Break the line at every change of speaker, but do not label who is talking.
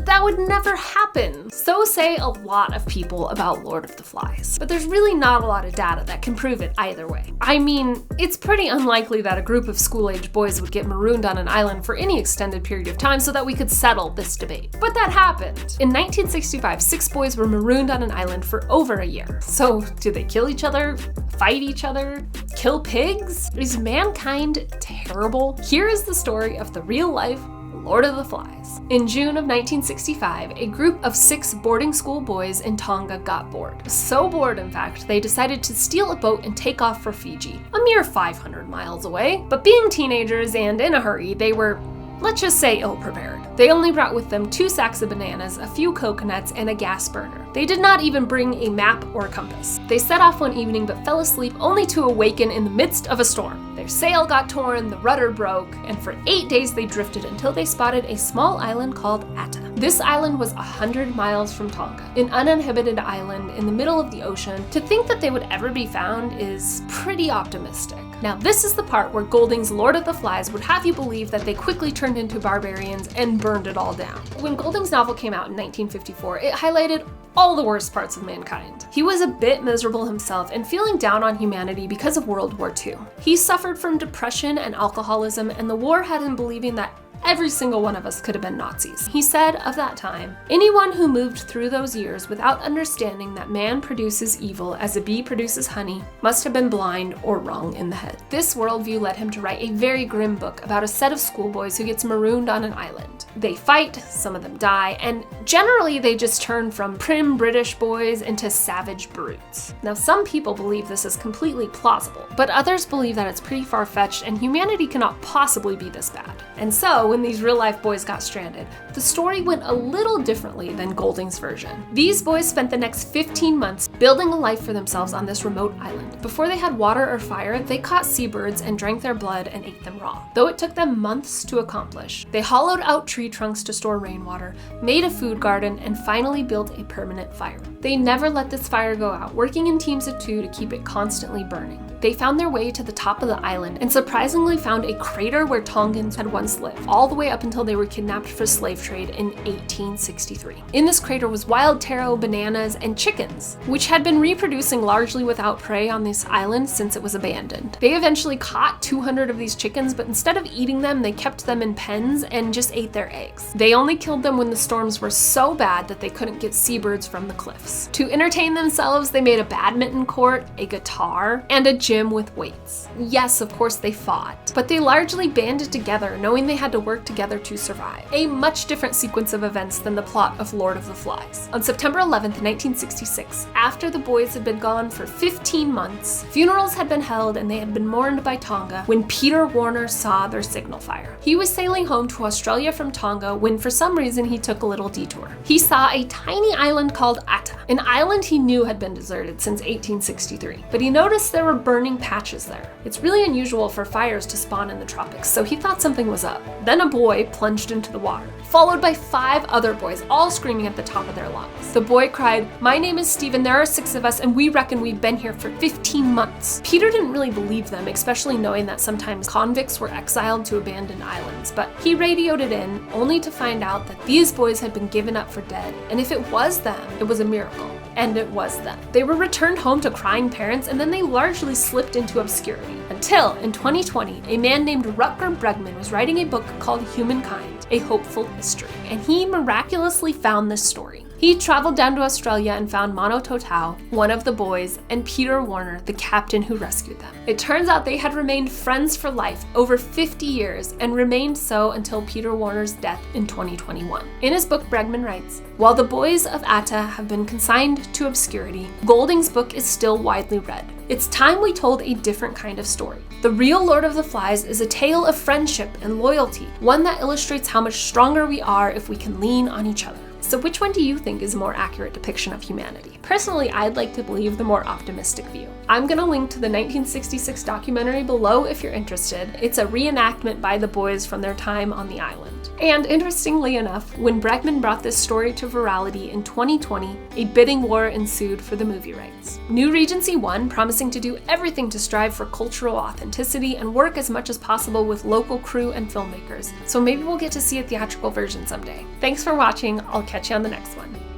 but that would never happen. So say a lot of people about Lord of the Flies, but there's really not a lot of data that can prove it either way. I mean, it's pretty unlikely that a group of school-age boys would get marooned on an island for any extended period of time so that we could settle this debate. But that happened. In 1965, 6 boys were marooned on an island for over a year. So, did they kill each other? Fight each other? Kill pigs? Is mankind terrible? Here is the story of the real-life Lord of the Flies. In June of 1965, a group of 6 boarding school boys in Tonga got bored. So bored, in fact, they decided to steal a boat and take off for Fiji, a mere 500 miles away. But being teenagers and in a hurry, they were, let's just say, ill-prepared. They only brought with them 2 sacks of bananas, a few coconuts, and a gas burner. They did not even bring a map or compass. They set off one evening but fell asleep only to awaken in the midst of a storm. Their sail got torn, the rudder broke, and for 8 days they drifted until they spotted a small island called Ata. This island was 100 miles from Tonga, an uninhabited island in the middle of the ocean. To think that they would ever be found is pretty optimistic. Now this is the part where Golding's Lord of the Flies would have you believe that they quickly turned into barbarians and burned it all down. When Golding's novel came out in 1954, it highlighted all the worst parts of mankind. He was a bit miserable himself and feeling down on humanity because of World War II. He suffered from depression and alcoholism, and the war had him believing that every single one of us could have been Nazis. He said of that time, "Anyone who moved through those years without understanding that man produces evil as a bee produces honey must have been blind or wrong in the head." This worldview led him to write a very grim book about a set of schoolboys who gets marooned on an island. They fight, some of them die, and generally they just turn from prim British boys into savage brutes. Now some people believe this is completely plausible, but others believe that it's pretty far-fetched and humanity cannot possibly be this bad. And so, when these real-life boys got stranded, the story went a little differently than Golding's version. These boys spent the next 15 months building a life for themselves on this remote island. Before they had water or fire, they caught seabirds and drank their blood and ate them raw, though it took them months to accomplish. They hollowed out tree trunks to store rainwater, made a food garden, and finally built a permanent fire. They never let this fire go out, working in teams of 2 to keep it constantly burning. They found their way to the top of the island and surprisingly found a crater where Tongans had once lived, all the way up until they were kidnapped for slave trade in 1863. In this crater was wild taro, bananas, and chickens, which had been reproducing largely without prey on this island since it was abandoned. They eventually caught 200 of these chickens, but instead of eating them, they kept them in pens and just ate their eggs. They only killed them when the storms were so bad that they couldn't get seabirds from the cliffs. To entertain themselves, they made a badminton court, a guitar, and a gym with weights. Yes, of course they fought, but they largely banded together, knowing they had to work together to survive. A much different sequence of events than the plot of Lord of the Flies. On September 11th, 1966, after the boys had been gone for 15 months, funerals had been held and they had been mourned by Tonga when Peter Warner saw their signal fire. He was sailing home to Australia from Tonga when for some reason he took a little detour. He saw a tiny island called Ata, an island he knew had been deserted since 1863, but he noticed there were burning patches there. It's really unusual for fires to spawn in the tropics, so he thought something was up. Then a boy plunged into the water, followed by 5 other boys, all screaming at the top of their lungs. The boy cried, "My name is Stephen, there are 6 of us, and we reckon we've been here for 15 months. Peter didn't really believe them, especially knowing that sometimes convicts were exiled to abandoned islands, but he radioed it in, only to find out that these boys had been given up for dead, and if it was them, it was a miracle. And it was them. They were returned home to crying parents, and then they largely slipped into obscurity. Until, in 2020, a man named Rutger Bregman was writing a book called Humankind, A Hopeful History, and he miraculously found this story. He traveled down to Australia and found Mono Totau, one of the boys, and Peter Warner, the captain who rescued them. It turns out they had remained friends for life, over 50 years, and remained so until Peter Warner's death in 2021. In his book, Bregman writes, "While the boys of Ata have been consigned to obscurity, Golding's book is still widely read. It's time we told a different kind of story. The real Lord of the Flies is a tale of friendship and loyalty, one that illustrates how much stronger we are if we can lean on each other." So which one do you think is a more accurate depiction of humanity? Personally, I'd like to believe the more optimistic view. I'm gonna link to the 1966 documentary below if you're interested. It's a reenactment by the boys from their time on the island. And interestingly enough, when Bregman brought this story to virality in 2020, a bidding war ensued for the movie rights. New Regency won, promising to do everything to strive for cultural authenticity and work as much as possible with local crew and filmmakers. So maybe we'll get to see a theatrical version someday. Thanks for watching. I'll catch you on the next one.